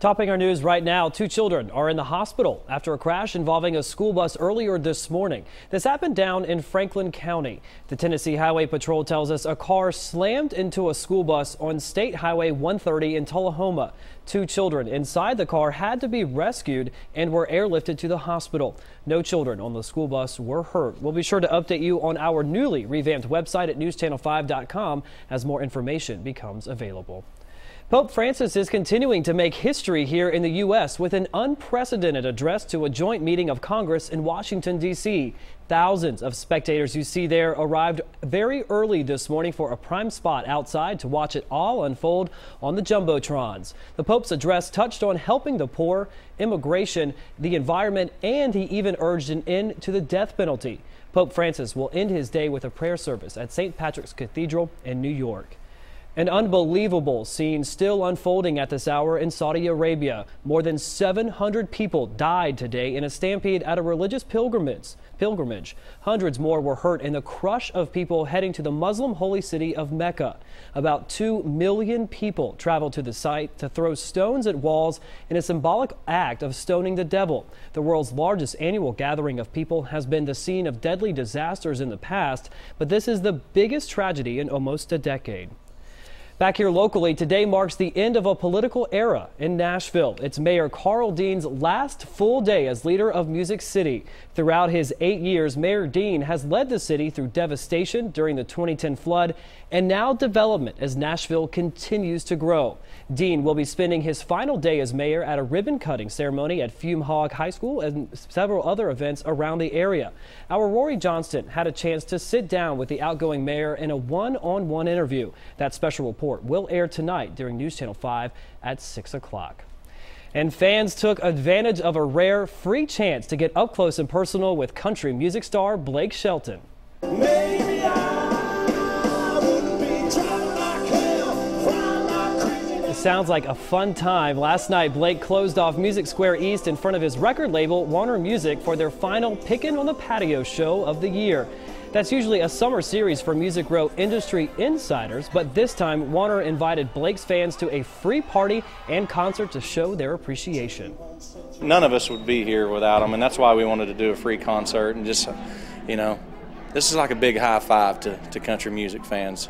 Topping our news right now, 2 children are in the hospital after a crash involving a school bus earlier this morning. This happened down in Franklin County. The Tennessee Highway Patrol tells us a car slammed into a school bus on State Highway 130 in Tullahoma. 2 children inside the car had to be rescued and were airlifted to the hospital. No children on the school bus were hurt. We'll be sure to update you on our newly revamped website at newschannel5.com as more information becomes available. Pope Francis is continuing to make history here in the U.S. with an unprecedented address to a joint meeting of Congress in Washington, D.C. Thousands of spectators you see there arrived very early this morning for a prime spot outside to watch it all unfold on the jumbotrons. The Pope's address touched on helping the poor, immigration, the environment, and he even urged an end to the death penalty. Pope Francis will end his day with a prayer service at St. Patrick's Cathedral in New York. An unbelievable scene still unfolding at this hour in Saudi Arabia. More than 700 people died today in a stampede at a religious pilgrimage. Hundreds more were hurt in the crush of people heading to the Muslim holy city of Mecca. About 2 million people traveled to the site to throw stones at walls in a symbolic act of stoning the devil. The world's largest annual gathering of people has been the scene of deadly disasters in the past, but this is the biggest tragedy in almost a decade. Back here locally, today marks the end of a political era in Nashville. It's Mayor Carl Dean's last full day as leader of Music City. Throughout his 8 years, Mayor Dean has led the city through devastation during the 2010 flood and now development as Nashville continues to grow. Dean will be spending his final day as mayor at a ribbon-cutting ceremony at Fume Hog High School and several other events around the area. Our Rory Johnston had a chance to sit down with the outgoing mayor in a one-on-one interview. That special report will air tonight during News Channel 5 at 6 o'clock. And fans took advantage of a rare free chance to get up close and personal with country music star Blake Shelton. Maybe sounds like a fun time. Last night, Blake closed off Music Square East in front of his record label, Warner Music, for their final Pickin' on the Patio show of the year. That's usually a summer series for Music Row industry insiders, but this time Warner invited Blake's fans to a free party and concert to show their appreciation. None of us would be here without them, and that's why we wanted to do a free concert and just, this is like a big high five to country music fans.